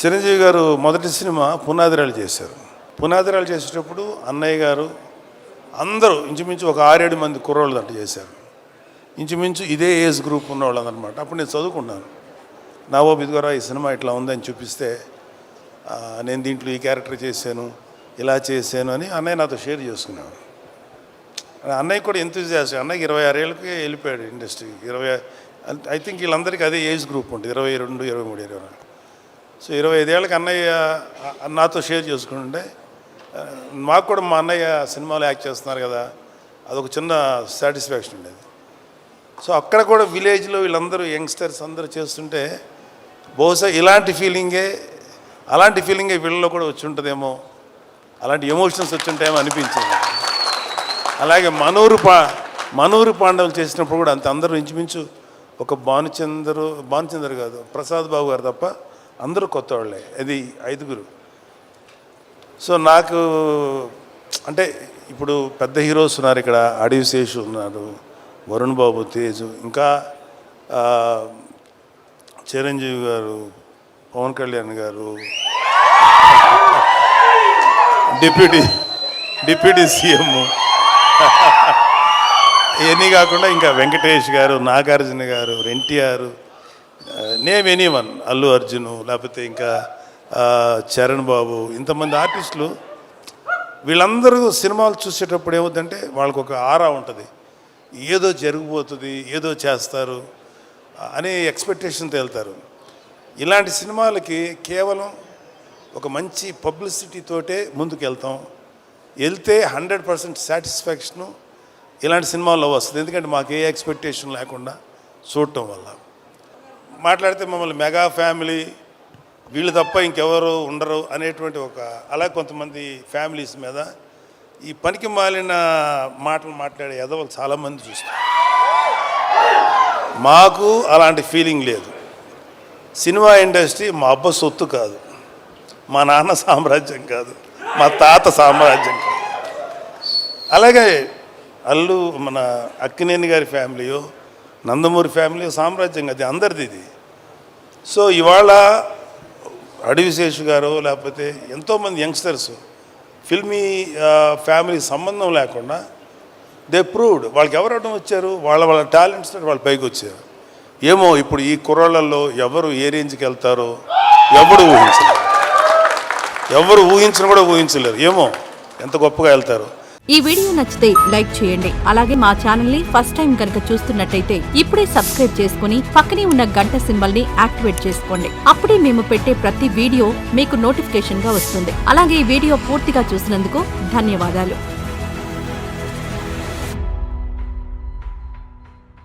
చిరంజీవి గారు మొదటి సినిమా పునాదిరాలు చేశారు. పునాదిరాలు చేసేటప్పుడు అన్నయ్య గారు అందరూ ఇంచుమించు ఒక 6-7 మంది కుర్రోళ్ళు దాంట్లో చేశారు. ఇంచుమించు ఇదే ఏజ్ గ్రూప్ ఉన్నవాళ్ళు అనమాట. అప్పుడు నేను చదువుకున్నాను. నావో బిద్గోరా ఈ సినిమా ఇట్లా ఉందని చూపిస్తే నేను దీంట్లో ఈ క్యారెక్టర్ చేశాను, ఇలా చేశాను అని అన్నయ్య నాతో షేర్ చేసుకున్నాను. అన్నయ్య కూడా ఎంతూజియాస్ట్. అన్నయ్యకి 26 ఏళ్ళకి వెళ్ళిపోయాడు ఇండస్ట్రీకి. ఐ థింక్ వీళ్ళందరికీ అదే ఏజ్ గ్రూప్ ఉంటుంది, 22, 23, 24. సో 25 ఏళ్ళకి అన్నయ్య నాతో షేర్ చేసుకుంటుంటే మాకు కూడా మా అన్నయ్య సినిమాలో యాక్ట్ చేస్తున్నారు కదా, అదొక చిన్న సాటిస్ఫాక్షన్ ఉండేది. సో అక్కడ కూడా విలేజ్లో వీళ్ళందరూ యంగ్స్టర్స్ అందరూ చేస్తుంటే బహుశా అలాంటి ఫీలింగే వీళ్ళలో కూడా వచ్చి ఉంటుందేమో, అలాంటి ఎమోషన్స్ వచ్చి ఉంటాయేమో అనిపించింది. అలాగే మనూరు పాండవులు చేసినప్పుడు కూడా అంత అందరూ ఇంచుమించు ఒక భానుచందర్ కాదు, ప్రసాద్ బాబు గారు తప్ప అందరూ కొత్త వాళ్ళే. అది 5గురు. సో నాకు అంటే ఇప్పుడు పెద్ద హీరోస్ ఉన్నారు ఇక్కడ. అడవి శేషు ఉన్నారు, వరుణ్ బాబు, తేజు, ఇంకా చిరంజీవి గారు, పవన్ కళ్యాణ్ గారు, డిప్యూటీ సీఎం, ఇవన్నీ కాకుండా ఇంకా వెంకటేష్ గారు, నాగార్జున గారు, ఎన్టీఆర్, నేమ్ ఎనీవన్, అల్లు అర్జును, లేకపోతే ఇంకా చరణ్ బాబు, ఇంతమంది ఆర్టిస్టులు. వీళ్ళందరూ సినిమాలు చూసేటప్పుడు ఏమవుతుందంటే వాళ్ళకు ఒక ఆరా ఉంటుంది, ఏదో జరిగిపోతుంది, ఏదో చేస్తారు అనే ఎక్స్పెక్టేషన్తో వెళ్తారు. ఇలాంటి సినిమాలకి కేవలం ఒక మంచి పబ్లిసిటీతోటే ముందుకు వెళ్తే 100% సాటిస్ఫాక్షను ఇలాంటి సినిమాల్లో వస్తుంది. ఎందుకంటే మాకు ఏ ఎక్స్పెక్టేషన్ లేకుండా చూడటం వల్ల. మాట్లాడితే మమ్మల్ని మెగా ఫ్యామిలీ, వీళ్ళు తప్ప ఇంకెవరు ఉండరు అనేటువంటి అలా కొంతమంది ఫ్యామిలీస్ మీద ఈ పనికి మాలిన మాటలు మాట్లాడే ఎదవలు చాలామంది చూస్తారు. మాకు అలాంటి ఫీలింగ్ లేదు. సినిమా ఇండస్ట్రీ మా అబ్బ సొత్తు కాదు, మా నాన్న సామ్రాజ్యం కాదు, మా తాత సామ్రాజ్యం కాదు. అలాగే మన అక్కినేని గారి ఫ్యామిలీయో, నందమూరి ఫ్యామిలీ సామ్రాజ్యం, అది అందరిది ఇది. సో ఇవాళ అడవి శేషు గారు లేకపోతే ఎంతోమంది యంగ్స్టర్స్ ఫిల్మీ ఫ్యామిలీ సంబంధం లేకుండా దే ప్రూవ్డ్. వాళ్ళకి ఎవరు అడ్డం వచ్చారు? వాళ్ళ టాలెంట్స్ వాళ్ళు పైకి వచ్చారు. ఏమో ఇప్పుడు ఈ కుర్రోళ్ళల్లో ఎవరు ఏ రేంజ్కి వెళ్తారో ఎవరు ఊహించను కూడా ఊహించలేరు. ఏమో ఎంత గొప్పగా వెళ్తారు. ఈ వీడియో నచ్చితే లైక్ చేయండి. అలాగే మా ఛానల్ ని ఫస్ట్ టైం కనుక చూస్తున్నట్టయితే ఇప్పుడే సబ్స్క్రైబ్ చేసుకుని పక్కనే ఉన్న గంట సింబల్ ని యాక్టివేట్ చేసుకోండి. అప్పుడే మేము పెట్టే ప్రతి వీడియో మీకు నోటిఫికేషన్ గా వస్తుంది. అలాగే ఈ వీడియో పూర్తిగా చూసినందుకు ధన్యవాదాలు.